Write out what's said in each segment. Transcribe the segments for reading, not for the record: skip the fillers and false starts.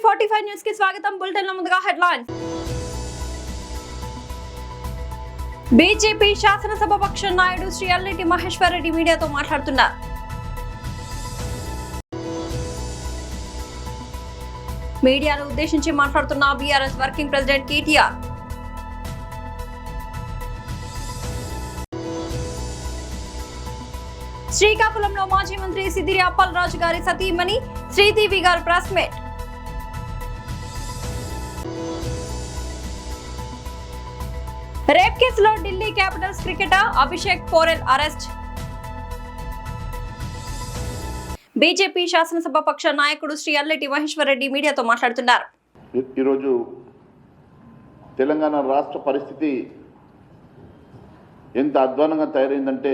45 news కి స్వాగతం. Bulletin లో ముందుగా హెడ్లైన్స్. బీజేపీ శాసనసభ పక్ష నాయకుడు శ్రీ అల్లెటి మహేశ్వర్ రెడ్డి మీడియాతో మాట్లాడుతున్నారు. మీడియాను ఉద్దేశించి మాట్లాడుతున్న బీఆర్ఎస్ వర్కింగ్ ప్రెసిడెంట్ కేటీఆర్. శ్రీకాకుళంలో మాజీ మంత్రి సిద్దిరి అప్పలరాజు గారి సతీమణి శ్రీదేవి గారు ప్రెస్ మీట్. రేప్ కేసులో Delhi Capitals cricketer Abhishek Porel arrest. BJP శాసనసభ పక్ష నాయకుడు శ్రీ అల్లెటి మహేశ్వర్ రెడ్డి మీడియాతో మాట్లాడుతున్నారు. ఈరోజు తెలంగాణ రాష్ట్ర పరిస్థితి ఎంత అధ్వానంగా తయారైందంటే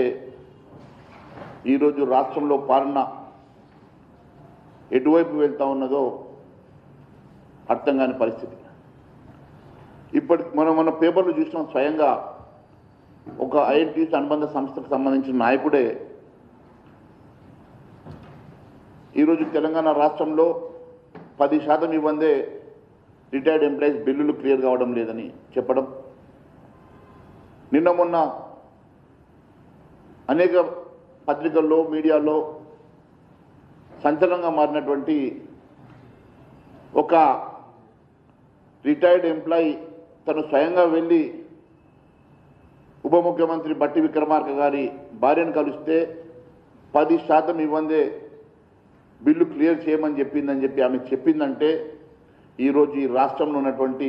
ఈరోజు రాష్ట్రంలో పాలన ఎటువైపు వెళ్తా ఉన్నదో అర్థం కాని పరిస్థితి. మన పేపర్లు చూసినాం. స్వయంగా ఒక ఐఎన్టీసీ అనుబంధ సంస్థకు సంబంధించిన నాయకుడే ఈరోజు తెలంగాణ రాష్ట్రంలో 10% ఇవ్వందే రిటైర్డ్ ఎంప్లాయీస్ బిల్లులు క్లియర్ కావడం లేదని చెప్పడం. నిన్న మొన్న అనేక పత్రికల్లో మీడియాలో సంచలనంగా మారినటువంటి ఒక రిటైర్డ్ ఎంప్లాయీ తను స్వయంగా వెళ్ళి ఉప ముఖ్యమంత్రి బట్టి విక్రమార్క గారి భార్యను కలిస్తే 10% ఇవ్వందే బిల్లు క్లియర్ చేయమని చెప్పిందని చెప్పి ఆమె చెప్పిందంటే ఈరోజు ఈ రాష్ట్రంలో ఉన్నటువంటి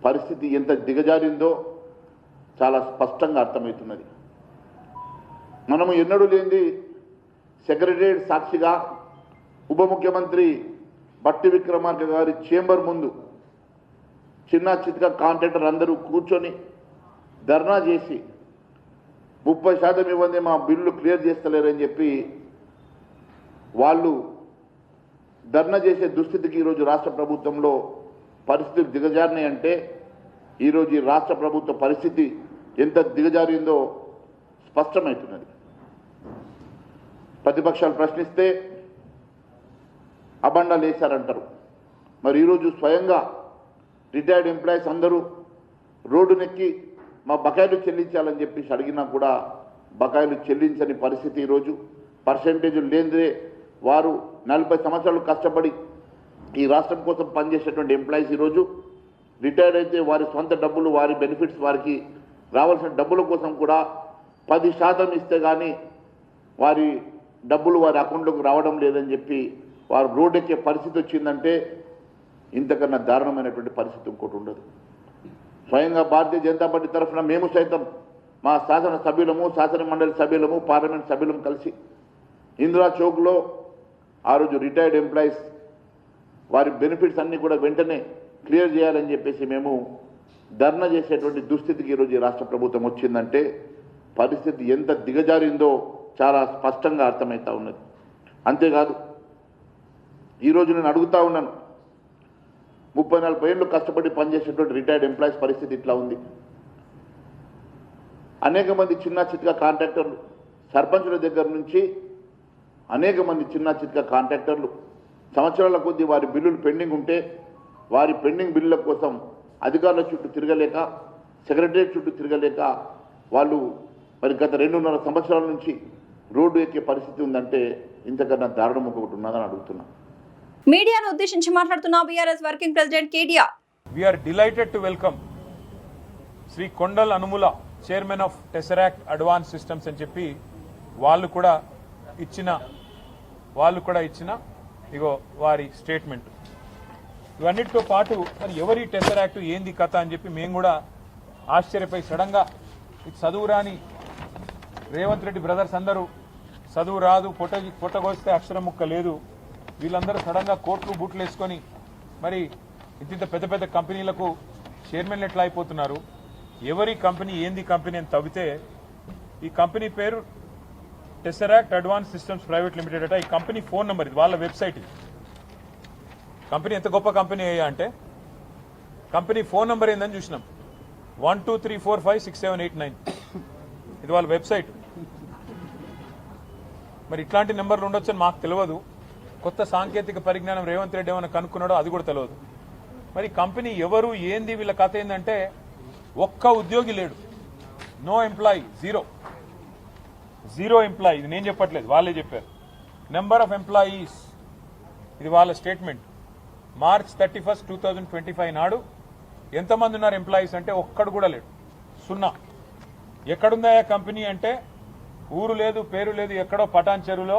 పరిస్థితి ఎంత దిగజారిందో చాలా స్పష్టంగా అర్థమవుతున్నది. మనము ఎన్నడూ లేనిది సెక్రటరియట్ సాక్షిగా ఉప ముఖ్యమంత్రి బట్టి విక్రమార్క గారి చేంబర్ ముందు చిన్న చితక కాంట్రాక్టర్ అందరూ కూర్చొని ధర్నా చేసి 30% ఇవ్వండి మా బిల్లు క్లియర్ చేస్తలేరని చెప్పి వాళ్ళు ధర్నా చేసే దుస్థితికి ఈరోజు రాష్ట్ర ప్రభుత్వంలో పరిస్థితులు దిగజారినాయంటే ఈరోజు ఈ రాష్ట్ర ప్రభుత్వ పరిస్థితి ఎంత దిగజారిందో స్పష్టమవుతున్నది. ప్రతిపక్షాలు ప్రశ్నిస్తే అబండాలు వేశారంటారు. మరి ఈరోజు స్వయంగా రిటైర్డ్ ఎంప్లాయీస్ అందరూ రోడ్డునెక్కి మా బకాయిలు చెల్లించాలని చెప్పేసి అడిగినా కూడా బకాయిలు చెల్లించని పరిస్థితి. ఈరోజు పర్సెంటేజీలు లేనిదే వారు 40 సంవత్సరాలు కష్టపడి ఈ రాష్ట్రం కోసం పనిచేసేటువంటి ఎంప్లాయీస్ ఈరోజు రిటైర్డ్ అయితే వారి సొంత డబ్బులు వారి బెనిఫిట్స్ వారికి రావాల్సిన డబ్బుల కోసం కూడా 10% ఇస్తే కానీ వారి డబ్బులు వారి అకౌంట్లోకి రావడం లేదని చెప్పి వారు రోడ్ ఎక్కే పరిస్థితి వచ్చిందంటే ఇంతకన్నా దారుణమైనటువంటి పరిస్థితి ఇంకోటి ఉండదు. స్వయంగా భారతీయ జనతా పార్టీ తరఫున మేము సైతం మా శాసన సభ్యులము, శాసన మండలి సభ్యులము, పార్లమెంట్ సభ్యులము కలిసి ఇందిరా చౌక్లో ఆ రోజు రిటైర్డ్ ఎంప్లాయీస్ వారి బెనిఫిట్స్ అన్నీ కూడా వెంటనే క్లియర్ చేయాలని చెప్పేసి మేము ధర్నా చేసేటువంటి దుస్థితికి ఈరోజు ఈ రాష్ట్ర ప్రభుత్వం వచ్చిందంటే పరిస్థితి ఎంత దిగజారిందో చాలా స్పష్టంగా అర్థమవుతా ఉన్నది. అంతేకాదు ఈరోజు నేను అడుగుతా ఉన్నాను, 30-40 ఏళ్ళు కష్టపడి పనిచేసేటువంటి రిటైర్డ్ ఎంప్లాయీస్ పరిస్థితి ఇట్లా ఉంది. అనేక మంది చిన్న చితక కాంట్రాక్టర్లు, సర్పంచుల దగ్గర నుంచి అనేక మంది చిన్న చితక కాంట్రాక్టర్లు సంవత్సరాల కొద్దీ వారి బిల్లులు పెండింగ్ ఉంటే వారి పెండింగ్ బిల్లుల కోసం అధికారుల చుట్టూ తిరగలేక, సెక్రటరియట్ చుట్టూ తిరగలేక వాళ్ళు మరి గత 2.5 సంవత్సరాల నుంచి రోడ్డు ఎక్కే పరిస్థితి ఉందంటే ఇంతకన్నా దారుణం ఒకటి ఉన్నదని అడుగుతున్నా. మీడియాను ఉద్దేశించి మాట్లాడుతున్న BRS working president KTR. We are delighted to welcome Shri Kondal Anumula chairman of Tesseract advance systems అని చెప్పి వాళ్ళు కూడా ఇచ్చిన ఇగో వారి స్టేట్మెంట్. ఇవన్నిటితో పాటు మరి ఎవరి టెసరాక్ట్ ఏంది కథ అని చెప్పి మేము కూడా ఆశ్చర్యపోయి సడన్గా చదువు రాని రేవంత్ రెడ్డి బ్రదర్స్ అందరూ చదువు రాదు, పొట్టగోస్తే అక్షరం ముక్క లేదు, వీళ్ళందరూ సడన్గా కోట్లు బూట్లు వేసుకొని మరి ఇంత పెద్ద పెద్ద కంపెనీలకు చైర్మన్లు ఎట్లా అయిపోతున్నారు, ఎవరి కంపెనీ ఏంది కంపెనీ అని తవ్వితే ఈ కంపెనీ పేరు టెసరాక్ట్ అడ్వాన్స్ సిస్టమ్స్ ప్రైవేట్ లిమిటెడ్ అట. ఈ కంపెనీ ఫోన్ నెంబర్ ఇది, వాళ్ళ వెబ్సైట్ ఇది. కంపెనీ ఎంత గొప్ప కంపెనీ అయ్యా అంటే కంపెనీ ఫోన్ నెంబర్ ఏందని చూసినాం, 12345678 ఇది వాళ్ళ వెబ్సైట్. మరి ఇట్లాంటి నెంబర్లు ఉండొచ్చని మాకు తెలియదు. కొత్త సాంకేతిక పరిజ్ఞానం రేవంత్ రెడ్డి ఏమైనా కనుక్కున్నాడో అది కూడా తెలియదు. మరి కంపెనీ ఎవరు ఏంది వీళ్ళ కథ ఏంటంటే ఒక్క ఉద్యోగి లేడు, నో ఎంప్లాయీ, జీరో ఎంప్లాయీ. ఇది నేను చెప్పట్లేదు, వాళ్ళే చెప్పారు. నెంబర్ ఆఫ్ ఎంప్లాయీస్, ఇది వాళ్ళ స్టేట్మెంట్. March 31, 2025 నాడు ఎంతమంది ఉన్నారు ఎంప్లాయీస్ అంటే ఒక్కడు కూడా లేడు, 0. ఎక్కడుందా కంపెనీ అంటే ఊరు లేదు, పేరు లేదు, ఎక్కడో పటాన్ చెరువులో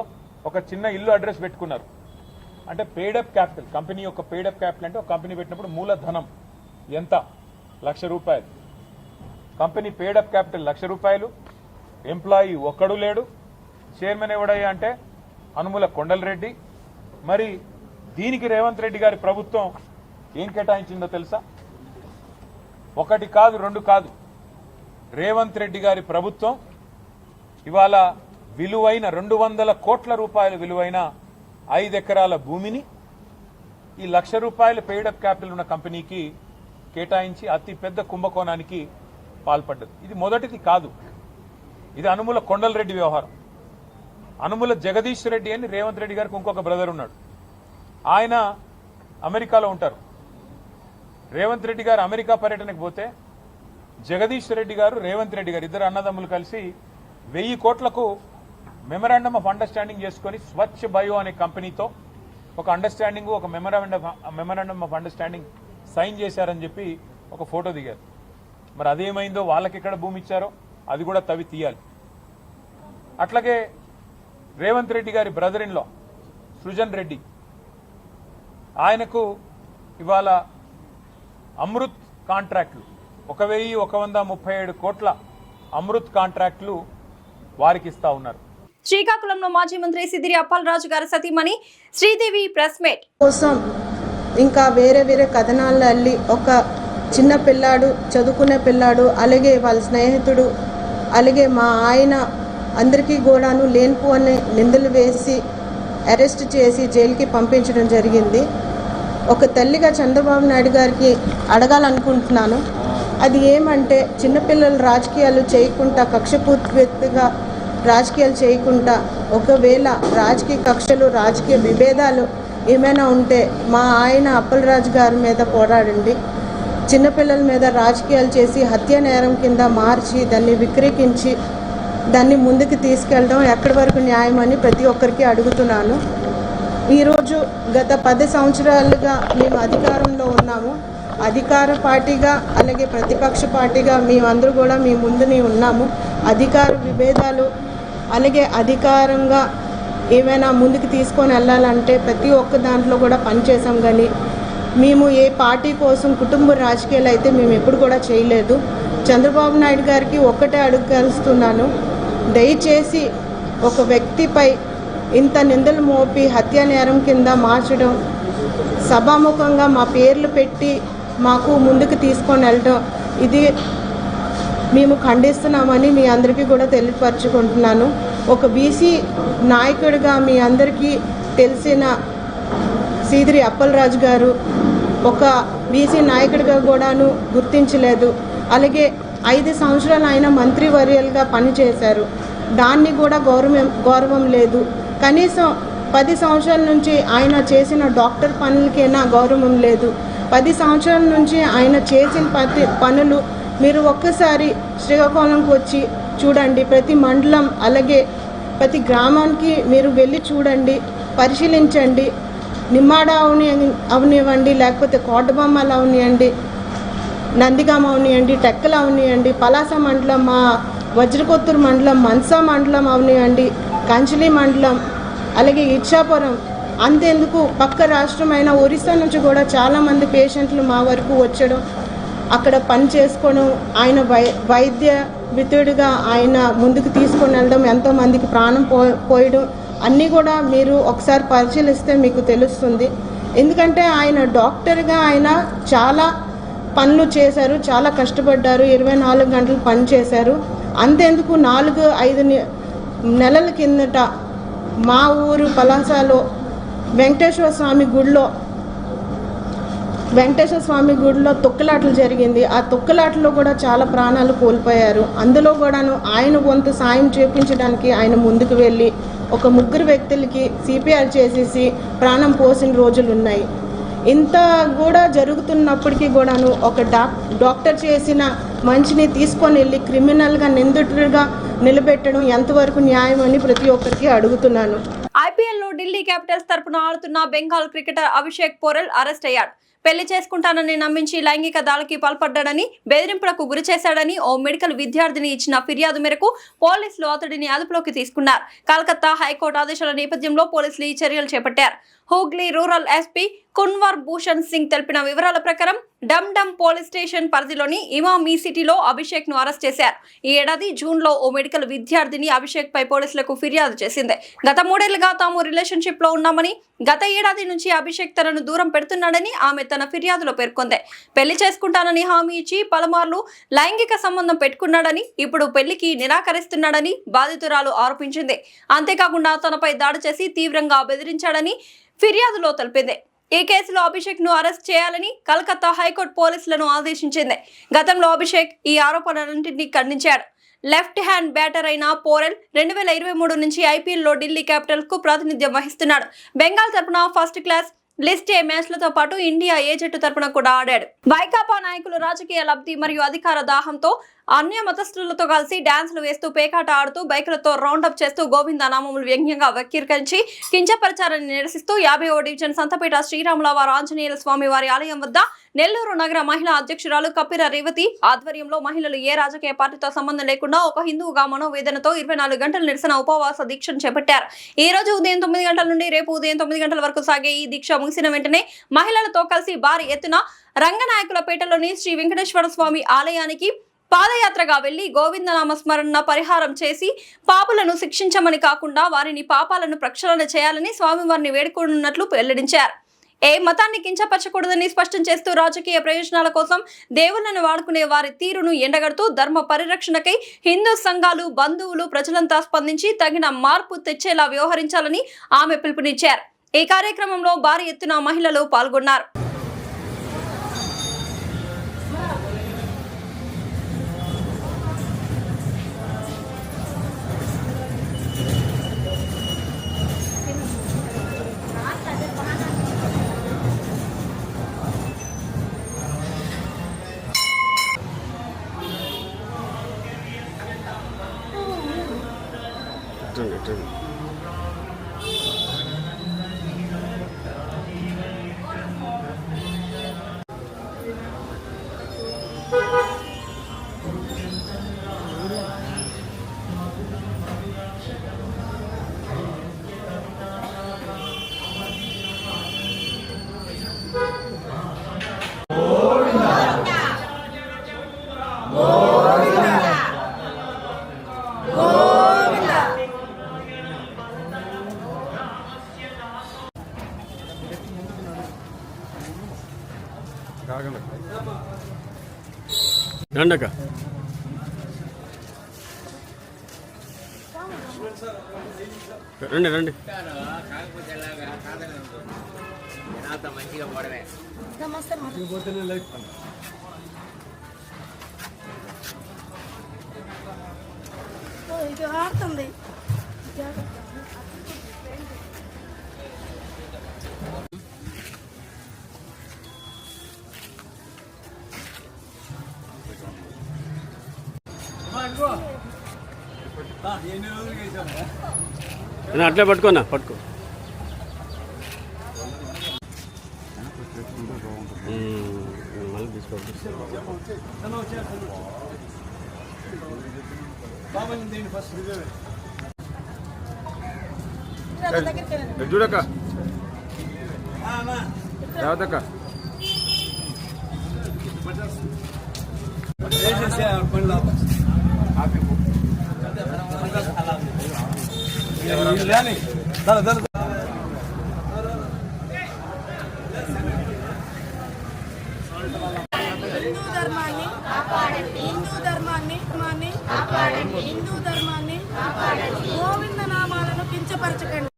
ఒక చిన్న ఇల్లు అడ్రస్ పెట్టుకున్నారు. అంటే పెయిడప్ క్యాపిటల్, కంపెనీ యొక్క పెయిడప్ క్యాపిటల్ అంటే ఒక కంపెనీ పెట్టినప్పుడు మూలధనం ఎంత, ₹1,00,000. కంపెనీ పెయిడప్ క్యాపిటల్ ₹1,00,000, ఎంప్లాయీ ఒక్కడు లేడు. చైర్మన్ ఎవడయ్యా అంటే అనుముల కొండలరెడ్డి. మరి దీనికి రేవంత్ రెడ్డి గారి ప్రభుత్వం ఏం కేటాయించిందో తెలుసా? 1 కాదు 2 కాదు, రేవంత్ రెడ్డి గారి ప్రభుత్వం ఇవాళ విలువైన 200 కోట్ల రూపాయల విలువైన 5 ఎకరాల భూమిని ఈ ₹1,00,000 పెయిడప్ క్యాపిటల్ ఉన్న కంపెనీకి కేటాయించి అతి పెద్ద కుంభకోణానికి పాల్పడ్డది. ఇది మొదటిది కాదు, ఇది అనుముల కొండలరెడ్డి వ్యవహారం. అనుముల జగదీష్ రెడ్డి అని రేవంత్ రెడ్డి గారికి ఇంకొక బ్రదర్ ఉన్నాడు, ఆయన అమెరికాలో ఉంటారు. రేవంత్ రెడ్డి గారు అమెరికా పర్యటనకు పోతే జగదీష్ రెడ్డి గారు, రేవంత్ రెడ్డి గారు ఇద్దరు అన్నదమ్ములు కలిసి 1000 కోట్లకు మెమరాండమ్ ఆఫ్ అండర్స్టాండింగ్ చేసుకుని స్వచ్ఛ బయో అనే కంపెనీతో ఒక అండర్స్టాండింగ్, ఒక మెమరాండమ్ ఆఫ్ అండర్స్టాండింగ్ సైన్ చేశారని చెప్పి ఒక ఫోటో దిగారు. మరి అదేమైందో, వాళ్ళకి ఎక్కడ భూమి ఇచ్చారో అది కూడా తవ్వి తీయాలి. అట్లాగే రేవంత్ రెడ్డి గారి brother in law Srujan Reddy, ఆయనకు ఇవాళ అమృత్ కాంట్రాక్టులు 1,137 కోట్ల అమృత్ కాంట్రాక్టులు వారికి ఇస్తా ఉన్నారు. శ్రీకాకుళంలో మాజీ మంత్రి సిదిరి అప్పలరాజు గారి సతీమణి శ్రీదేవి ప్రెస్ మీట్ కోసం ఇంకా వేరే కథనాలు అల్లి ఒక చిన్న పిల్లాడు, చదువుకునే పిల్లాడు, అలాగే వాళ్ళ స్నేహితుడు, అలాగే మా ఆయన అందరికీ కూడాను లేనిపోని నిందలు వేసి అరెస్ట్ చేసి జైలుకి పంపించడం జరిగింది. ఒక తల్లిగా చంద్రబాబు నాయుడు గారికి అడగాలనుకుంటున్నాను. అది ఏమంటే చిన్నపిల్లలు రాజకీయాలు చేయకుండా, కక్షపూర్తిగా రాజకీయాలు చేయకుండా, ఒకవేళ రాజకీయ కక్షలు, రాజకీయ విభేదాలు ఏమైనా ఉంటే మా ఆయన అప్పలరాజు గారి మీద పోరాడండి. చిన్నపిల్లల మీద రాజకీయాలు చేసి హత్య నేరం కింద మార్చి దాన్ని విక్రయించి దాన్ని ముందుకు తీసుకెళ్ళడం ఎక్కడి వరకు న్యాయమని ప్రతి ఒక్కరికి అడుగుతున్నాను. ఈరోజు గత 10 సంవత్సరాలుగా మేము అధికారంలో ఉన్నాము. అధికార పార్టీగా అలాగే ప్రతిపక్ష పార్టీగా మేమందరూ కూడా మీ ముందునే ఉన్నాము. అధికార విభేదాలు అలాగే అధికారంగా ఏమైనా ముందుకు తీసుకొని వెళ్ళాలంటే ప్రతి ఒక్క దాంట్లో కూడా పనిచేసాం. కానీ మేము ఏ పార్టీ కోసం కుటుంబ రాజకీయాలు అయితే మేము ఎప్పుడు కూడా చేయలేదు. చంద్రబాబు నాయుడు గారికి ఒక్కటే అడగలుస్తున్నాను, దయచేసి ఒక వ్యక్తిపై ఇంత నిందలు మోపి హత్య నేరం కింద మార్చడం, సభాముఖంగా మా పేర్లు పెట్టి మాకు ముందుకు తీసుకొని వెళ్ళడం, ఇది మేము ఖండిస్తున్నామని మీ అందరికీ కూడా తెలియపరచుకుంటున్నాను. ఒక బీసీ నాయకుడిగా మీ అందరికీ తెలిసిన సిదిరి అప్పలరాజు గారు ఒక బీసీ నాయకుడిగా కూడాను గుర్తించలేదు. అలాగే 5 సంవత్సరాలు ఆయన మంత్రివర్యులుగా పనిచేశారు, దాన్ని కూడా గౌరవం లేదు. కనీసం 10 సంవత్సరాల నుంచి ఆయన చేసిన డాక్టర్ పనులకైనా గౌరవం లేదు. 10 సంవత్సరాల నుంచి ఆయన చేసిన పనులు మీరు ఒక్కసారి శ్రీకాకుళంకి వచ్చి చూడండి. ప్రతి మండలం అలాగే ప్రతి గ్రామానికి మీరు వెళ్ళి చూడండి, పరిశీలించండి. నిమ్మాడ అవనివ్వండి, లేకపోతే కోటబొమ్మలు అవనివ్వండి, నందిగామ అవనివ్వండి, టెక్కలు అవనివ్వండి, పలాస మండలం, మా వజ్రకొత్తూరు మండలం, మన్సా మండలం అవనివ్వండి, కంచిలి మండలం, అలాగే ఇచ్చాపురం, అంతేందుకు పక్క రాష్ట్రమైన ఒరిస్సా నుంచి కూడా చాలామంది పేషెంట్లు మా వరకు వచ్చడం, అక్కడ పని చేసుకోవడం, ఆయన వైద్య వితుడిగా ఆయన ముందుకు తీసుకొని వెళ్ళడం, ఎంతోమందికి ప్రాణం పోయడం అన్నీ కూడా మీరు ఒకసారి పరిశీలిస్తే మీకు తెలుస్తుంది. ఎందుకంటే ఆయన డాక్టర్గా ఆయన చాలా పనులు చేశారు, చాలా కష్టపడ్డారు, 24 గంటలు పని చేశారు. అంతేందుకు 4-5 నెలల కిందట మా ఊరు పలాసలో వెంకటేశ్వర స్వామి గుడిలో తొక్కులాటలు జరిగింది. ఆ తొక్కులాటలో కూడా చాలా ప్రాణాలు కోల్పోయారు. అందులో కూడాను ఆయన వంతు సాయం చేపించడానికి ఆయన ముందుకు వెళ్ళి ఒక ముగ్గురు వ్యక్తులకి సిపిఆర్ చేసేసి ప్రాణం పోసిన రోజులు ఉన్నాయి. ఇంత కూడా జరుగుతున్నప్పటికీ కూడాను ఒక డాక్టర్ చేసిన మంచిని తీసుకొని వెళ్ళి క్రిమినల్గా నిందితుడిగా నిలబెట్టడం ఎంతవరకు న్యాయం అని ప్రతి ఒక్కరికి అడుగుతున్నాను. ఐపీఎల్లో ఢిల్లీ క్యాపిటల్స్ తరపున ఆడుతున్న బెంగాల్ క్రికెటర్ అభిషేక్ పోరెల్ అరెస్ట్ అయ్యాడు. పెళ్లి చేసుకుంటానని నమ్మించి లైంగిక దాడికి పాల్పడ్డాడని, బెదిరింపులకు గురి చేశాడని ఓ మెడికల్ విద్యార్థిని ఇచ్చిన ఫిర్యాదు మేరకు పోలీసులు అతడిని అదుపులోకి తీసుకున్నారు. కలకత్తా హైకోర్టు ఆదేశాల నేపథ్యంలో పోలీసులు ఈ చర్యలు చేపట్టారు. హూగ్లీ రూరల్ ఎస్పీ కున్వర్ భూషణ్ సింగ్ తెలిపిన వివరాల ప్రకారం డమ్ పోలీస్ స్టేషన్ పరిధిలోని ఇమామీ సిటీలో అభిషేక్ ను అరెస్ట్ చేశారు. ఈ ఏడాది జూన్ లో ఓ మెడికల్ విద్యార్థిని అభిషేక్ పై పోలీసులకు ఫిర్యాదు చేసింది. గత 3 ఏళ్లుగా తాము రిలేషన్షిప్ లో ఉన్నామని, గత ఏడాది నుంచి అభిషేక్ తనను దూరం పెడుతున్నాడని ఆమె తన ఫిర్యాదులో పేర్కొంది. పెళ్లి చేసుకుంటానని హామీ ఇచ్చి పలుమార్లు లైంగిక సంబంధం పెట్టుకున్నాడని, ఇప్పుడు పెళ్లికి నిరాకరిస్తున్నాడని బాధితురాలు ఆరోపించింది. అంతేకాకుండా తనపై దాడి చేసి తీవ్రంగా బెదిరించాడని ఫిర్యాదులో తెలిపింది. ఈ కేసులో అభిషేక్ ను అరెస్ట్ చేయాలని కలకత్తా హైకోర్టు పోలీసులను ఆదేశించింది. గతంలో అభిషేక్ ఈ ఆరోపణలన్నింటినీ ఖండించాడు. లెఫ్ట్ హ్యాండ్ బ్యాటర్ అయిన పోరెల్ 2023 నుంచి ఐపీఎల్లో ఢిల్లీ క్యాపిటల్స్ కు ప్రాతినిధ్యం వహిస్తున్నాడు. బెంగాల్ తరపున ఫస్ట్ క్లాస్ లిస్ట్ ఏ మ్యాచ్లతో పాటు ఇండియా ఏ జట్టు తరపున కూడా ఆడాడు. వైకాపా నాయకులు రాజకీయ లబ్ధి మరియు అధికార దాహంతో అన్య మతస్థులతో కలిసి డాన్సులు వేస్తూ పేకాట ఆడుతూ బైకులతో రౌండప్ చేస్తూ గోవింద నామములు వ్యంగ్యంగా వక్రీకరించి కించపరిచారని నిరసిస్తూ 50వ డివిజన్ సంతపేట శ్రీరాములవారి ఆంజనేయుల స్వామి వారి ఆలయం వద్ద నెల్లూరు నగర మహిళా అధ్యక్షురాలు కప్పిర రేవతి ఆధ్వర్యంలో మహిళలు ఏ రాజకీయ పార్టీతో సంబంధం లేకుండా ఒక హిందువుగా మనోవేదనతో 24 గంటల నిరసన ఉపవాస దీక్షను చేపట్టారు. ఈ రోజు ఉదయం 9 గంటల నుండి రేపు ఉదయం 9 గంటల వరకు సాగే ఈ దీక్ష ముగిసిన వెంటనే మహిళలతో కలిసి భారీ ఎత్తున రంగనాయకులపేటలోని శ్రీ వెంకటేశ్వర స్వామి ఆలయానికి పాదయాత్రగా వెళ్లి గోవిందనామ స్మరణ పరిహారం చేసి పాపులను శిక్షించమని కాకుండా వారిని పాపాలను ప్రక్షాళన చేయాలని స్వామివారిని వేడుకోనున్నట్లు వెల్లడించారు. ఏ మతాన్ని కించపరచకూడదని స్పష్టం చేస్తూ రాజకీయ ప్రయోజనాల కోసం దేవుళ్లను వాడుకునే వారి తీరును ఎండగడుతూ ధర్మ పరిరక్షణకై హిందూ సంఘాలు, బంధువులు, ప్రజలంతా స్పందించి తగిన మార్పు తెచ్చేలా వ్యవహరించాలని ఆమె పిలుపునిచ్చారు. ఈ కార్యక్రమంలో భారీ ఎత్తున మహిళలు పాల్గొన్నారు. రండక రండి రండి ఇది ఆడుతుంది. అట్లే పట్టుకోనా పట్టుకో మళ్ళీ తీసుకోవచ్చు. చూడక్క రావద్దక్క హిందూ ధర్మాన్ని గోవింద నామాలను కించపరచకండి.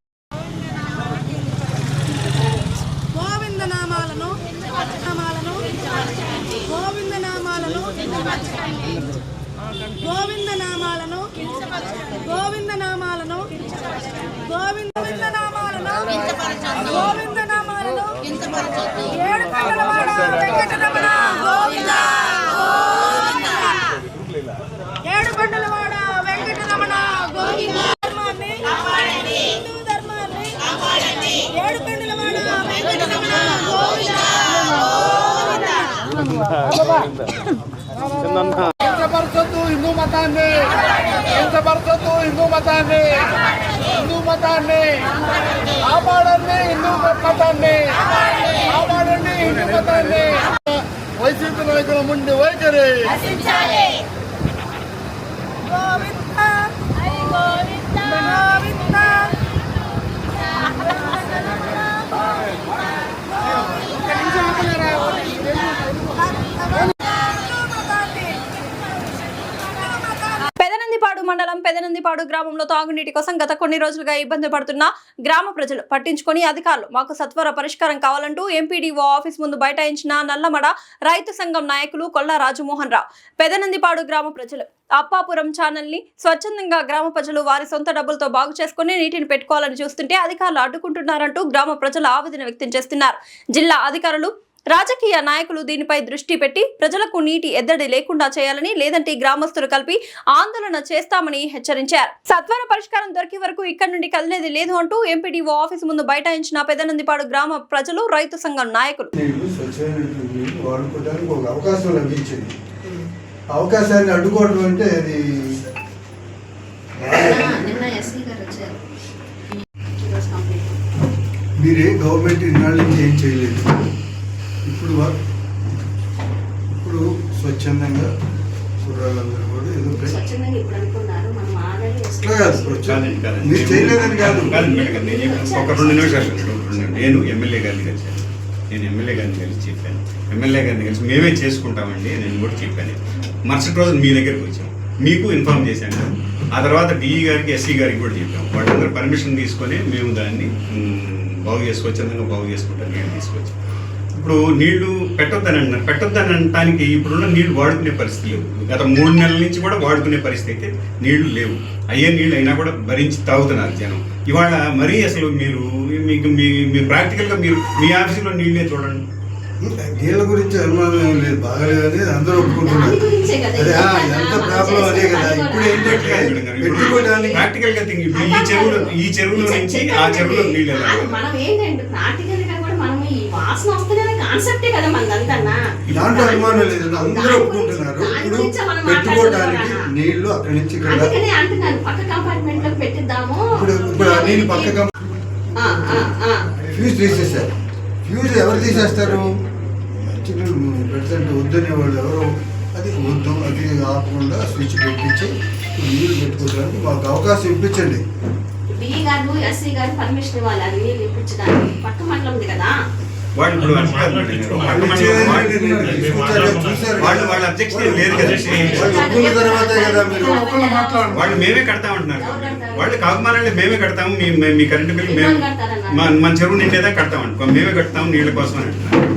గోవింద నామాలను గోవింద నామాలను గోవింద నామాలను గోవింద నామాలను కించపరచొద్దు హిందూ మతాన్ని, కించపరచొద్దు హిందూ మతాన్ని, హిందూ మతాన్ని కాపాడండి, హిందూ మతాన్ని కాపాడండి, హిందూ మతాన్ని. వైసీపీ నాయకుల ముందు వైఖరి గోవింద గోవింద గోవింద పెదనందిపాడు మండలం పెదనందిపాడు గ్రామంలో తాగునీటి కోసం గత కొన్ని రోజులుగా ఇబ్బంది పడుతున్న గ్రామ ప్రజలు పట్టించుకొని అధికారులు మాకు సత్వర పరిష్కారం కావాలంటూ ఎంపీడీఓ ఆఫీస్ ముందు బైఠాయించిన నల్లమడ రైతు సంఘం నాయకులు కొల్లా రాజమోహన్ రావు. పెదనందిపాడు గ్రామ ప్రజలు అప్పాపురం ఛానల్ ని స్వచ్ఛందంగా గ్రామ ప్రజలు వారి సొంత డబ్బులతో బాగు చేసుకుని నీటిని పెట్టుకోవాలని చూస్తుంటే అధికారులు అడ్డుకుంటున్నారంటూ గ్రామ ప్రజలు ఆవేదన వ్యక్తం చేస్తున్నారు. జిల్లా అధికారులు రాజకీయ నాయకులు దీనిపై దృష్టి పెట్టి ప్రజలకు నీటి ఎద్దడి లేకుండా చేయాలని, లేదంటే గ్రామస్తులు కలిపి ఆందోళన చేస్తామని హెచ్చరించారు. సత్వర పరిష్కారం దొరికే వరకు ఇక్కడి నుండి కదిలేది లేదు అంటూ ఎంపీడీఓ ఆఫీస్ ముందు బైఠాయించిన పెదనందిపాడు గ్రామ ప్రజలు రైతు సంఘం నాయకులు. వాడుకోవడానికి ఒక అవకాశం లభించింది. అవకాశాన్ని అడ్డుకోవడం అంటే అది మీరే గవర్నమెంట్ ఇన్నాళ్ళ నుంచి ఏం చేయలేదు. ఇప్పుడు స్వచ్ఛందంగా కుర్రాళ్ళందరూ కూడా ఏదో మీరు చేయలేదని కాదు. ఒక 2 నిమిషాలు నేను ఎమ్మెల్యే గారిని కలిసాను. చెప్పాను, ఎమ్మెల్యే గారిని కలిసి మేమే చేసుకుంటామండి నేను కూడా చెప్పాను. మరుసటి రోజు మీ దగ్గరికి వచ్చాం, మీకు ఇన్ఫార్మ్ చేశాను. ఆ తర్వాత డిఈ గారికి ఎస్సీ గారికి కూడా చెప్పాం. వాళ్ళందరూ పర్మిషన్ తీసుకొని మేము దాన్ని బాగు చేసుకొచ్చేందుకు బాగు చేసుకుంటాం. నీళ్ళు తీసుకొచ్చాం. ఇప్పుడు నీళ్లు పెట్టొద్దని అనటానికి ఇప్పుడున్న నీళ్లు వాడుకునే పరిస్థితి లేవు. గత 3 నెలల నుంచి కూడా వాడుకునే పరిస్థితి అయితే నీళ్లు లేవు. అయ్యే నీళ్ళు అయినా కూడా భరించి తాగుతున్నారు జనం. ఇవాళ మరీ అసలు మీరు ప్రాక్టికల్గా మీరు మీ ఆఫీసులో నీళ్ళే చూడండి. నీళ్ళ గురించి అనుమానం ఏం లేదు, బాగలేదని అందరూ ఒప్పుకుంటున్నారు. అదే ఎంత ప్రాబ్లం అదే కదా. ఇప్పుడు ఏంటంటే పెట్టుకోవడానికి ప్రాక్టికల్ గా ఇప్పుడు ఈ చెరువులో నుంచి ఆ చెరువులో నీళ్ళు దాంట్లో అనుమానం లేదు, అందరూ ఒప్పుకుంటున్నారు. ఇప్పుడు పెట్టుకోవడానికి నీళ్లు అక్కడి నుంచి ఇప్పుడు ఆ నీళ్ళు పక్క ఫ్యూజ్ తీసేసారు. ఫ్యూజ్ ఎవరు తీసేస్తారు? ప్రెసిడెంట్ వద్దనే వాళ్ళు ఎవరు, అది వద్దు, అది ఆపకుండా స్విచ్ పెట్టించి నీళ్ళు పెట్టుకోవడానికి మాకు అవకాశం ఇప్పించండి. వాళ్ళు మేమే కడతామంటున్నారు. వాళ్ళు కాకుమానండి మేమే కడతాము, మీ కరెంటు బిల్లు మేము మన చెరువు నిండేదా కడతామంట, మేమే కడతాము నీళ్ళ కోసం అని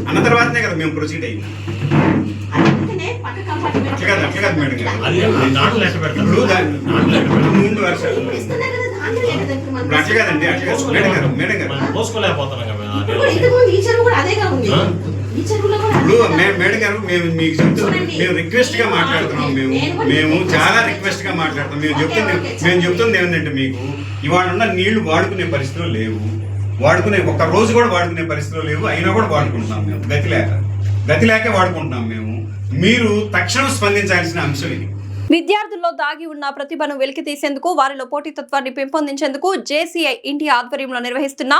అన్న తర్వాతనే కదా మేము ప్రొసీడ్ అయ్యింది. అట్లా కాదు మేడం గారు, ముందు వర్షాలు అట్లా కాదండి, మేడం గారు మేడం గారు మేము మీకు చెప్తున్నాం, మేము రిక్వెస్ట్ గా మాట్లాడుతున్నాం. మేము చాలా రిక్వెస్ట్ గా మాట్లాడుతాం. మేము చెప్తుంది ఏంటంటే మీకు ఇవాళ ఉన్న నీళ్లు వాడుకునే పరిస్థితులు లేవు. ఒక్క రోజు కూడా వాడుకునే పరిస్థితులు లేవు. అయినా కూడా వాడుకుంటున్నాం మేము, గతి లేక వాడుకుంటున్నాం మేము. మీరు తక్షణం స్పందించాల్సిన అంశం ఇది. విద్యార్థుల్లో దాగి ఉన్న ప్రతిభను వెలికి తీసేందుకు, వారిలో పోటీతత్వాన్ని పెంపొందించేందుకు జేసీఐ ఇండియా ఆధ్వర్యంలో నిర్వహిస్తున్న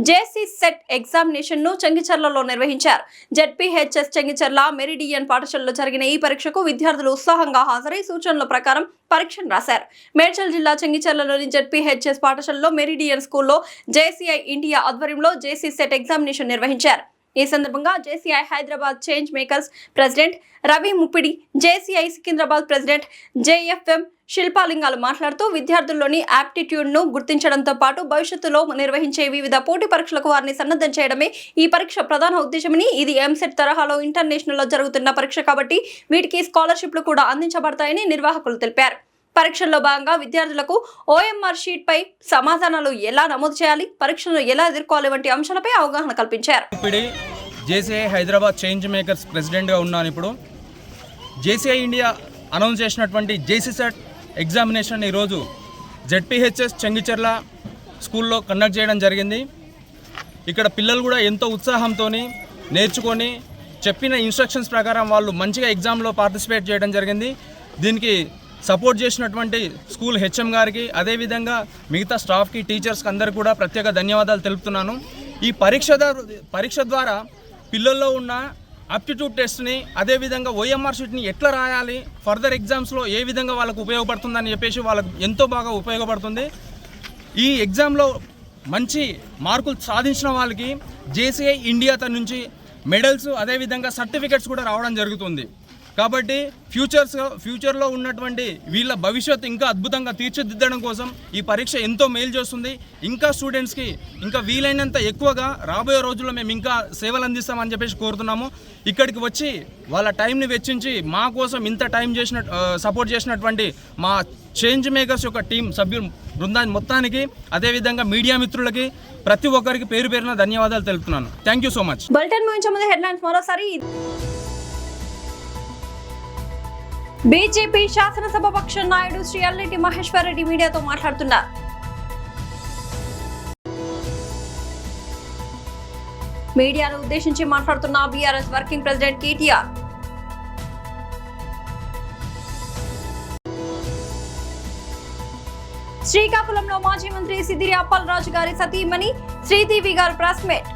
జేసీ సెట్ ఎగ్జామినేషన్ ను చెంగిచెర్లలో నిర్వహించారు. జెడ్పీహెచ్ఎస్ చెంగిచెర్ల మెరిడియన్ పాఠశాలలో జరిగిన ఈ పరీక్షకు విద్యార్థులు ఉత్సాహంగా హాజరై సూచనల ప్రకారం పరీక్షను రాశారు. మేడ్చల్ జిల్లా చెంగిచెర్లలోని జెడ్పీహెచ్ఎస్ పాఠశాలలో మెరిడియన్ స్కూల్లో జేసీఐ ఇండియా ఆధ్వర్యంలో జేసీ సెట్ ఎగ్జామినేషన్ నిర్వహించారు. ఈ సందర్భంగా JCI Hyderabad change makers president Ravi Muppidi, JCI Secunderabad president JFM శిల్పాలింగాలు మాట్లాడుతూ విద్యార్థుల్లోని యాప్టిట్యూడ్ ను గుర్తించడంతో పాటు భవిష్యత్తులో నిర్వహించే వివిధ పోటీ పరీక్షలకు వారిని సన్నద్ధం చేయడమే ఈ పరీక్ష ప్రధాన ఉద్దేశమని, ఇది ఎంసెట్ తరహాలో ఇంటర్నేషనల్ లో జరుగుతున్న పరీక్ష కాబట్టి వీటికి స్కాలర్షిప్లు కూడా అందించబడతాయని నిర్వాహకులు తెలిపారు. పరీక్షల్లో భాగంగా విద్యార్థులకు ఓఎంఆర్ షీట్ పై సమాధానాలు ఎలా నమోదు చేయాలి, పరీక్షలను ఎలా ఎదుర్కోవాలి వంటి అంశాలపై అవగాహన కల్పించారు. జేసీఐ హైదరాబాద్ చేంజ్ మేకర్స్ ప్రెసిడెంట్గా ఉన్నాను. ఇప్పుడు జేసీఐ ఇండియా అనౌన్స్ చేసినటువంటి జేసీ సెట్ ఎగ్జామినేషన్ ఈరోజు జెడ్పీహెచ్ఎస్ చెంగిచెర్ల స్కూల్లో కండక్ట్ చేయడం జరిగింది. ఇక్కడ పిల్లలు కూడా ఎంతో ఉత్సాహంతో నేర్చుకొని చెప్పిన ఇన్స్ట్రక్షన్స్ ప్రకారం వాళ్ళు మంచిగా ఎగ్జామ్లో పార్టిసిపేట్ చేయడం జరిగింది. దీనికి సపోర్ట్ చేసినటువంటి స్కూల్ హెచ్ఎం గారికి, అదేవిధంగా మిగతా స్టాఫ్కి, టీచర్స్కి అందరికీ కూడా ప్రత్యేక ధన్యవాదాలు తెలుపుతున్నాను. ఈ పరీక్ష ద్వారా పిల్లల్లో ఉన్న ఆప్టిట్యూడ్ టెస్ట్ని, అదేవిధంగా ఓఎంఆర్ షీట్ని ఎట్లా రాయాలి, ఫర్దర్ ఎగ్జామ్స్లో ఏ విధంగా వాళ్ళకు ఉపయోగపడుతుందని చెప్పేసి వాళ్ళకు ఎంతో బాగా ఉపయోగపడుతుంది. ఈ ఎగ్జామ్లో మంచి మార్కులు సాధించిన వాళ్ళకి జేసీఐ ఇండియా తన నుంచి మెడల్స్, అదేవిధంగా సర్టిఫికెట్స్ కూడా రావడం జరుగుతుంది. కాబట్టి ఫ్యూచర్లో ఉన్నటువంటి వీళ్ళ భవిష్యత్తు ఇంకా అద్భుతంగా తీర్చిదిద్దడం కోసం ఈ పరీక్ష ఎంతో మేలు చేస్తుంది. ఇంకా స్టూడెంట్స్కి ఇంకా వీలైనంత ఎక్కువగా రాబోయే రోజుల్లో మేము ఇంకా సేవలు అందిస్తామని చెప్పేసి కోరుతున్నాము. ఇక్కడికి వచ్చి వాళ్ళ టైంని వెచ్చించి మా కోసం ఇంత టైం సపోర్ట్ చేసినటువంటి మా చేంజ్ మేకర్స్ యొక్క టీం సభ్యులు బృందాన్ని మొత్తానికి, అదేవిధంగా మీడియా మిత్రులకి ప్రతి ఒక్కరికి పేరు పేరున ధన్యవాదాలు తెలుపుతున్నాను. Thank you so much. Bulletin ముగించే ముందు హెడ్లైన్స్ మరోసారి. బీజేపీ శాసనసభ పక్ష నాయుడు శ్రీ అల్లెటి మహేశ్వర్ రెడ్డి మీడియాతో మాట్లాడుతున్నారు. మీడియాను ఉద్దేశించి మాట్లాడుతున్న బీఆర్ఎస్ వర్కింగ్ ప్రెసిడెంట్ కేటీఆర్. శ్రీకాకుళంలో మాజీ మంత్రి సిద్దిరి అప్పలరాజు గారి సతీమణి శ్రీదేవి గారు ప్రెస్ మీట్.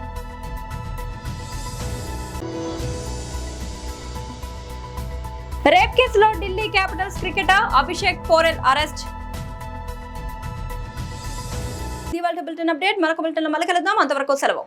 రేప్ కేసులో Delhi Capitals cricketer Abhishek Porel arrest. ఇవాళ బులెటిన్ అప్డేట్. మరొక బులెటిన్లో మళ్ళీ కలుద్దాం. అంతవరకు సెలవు.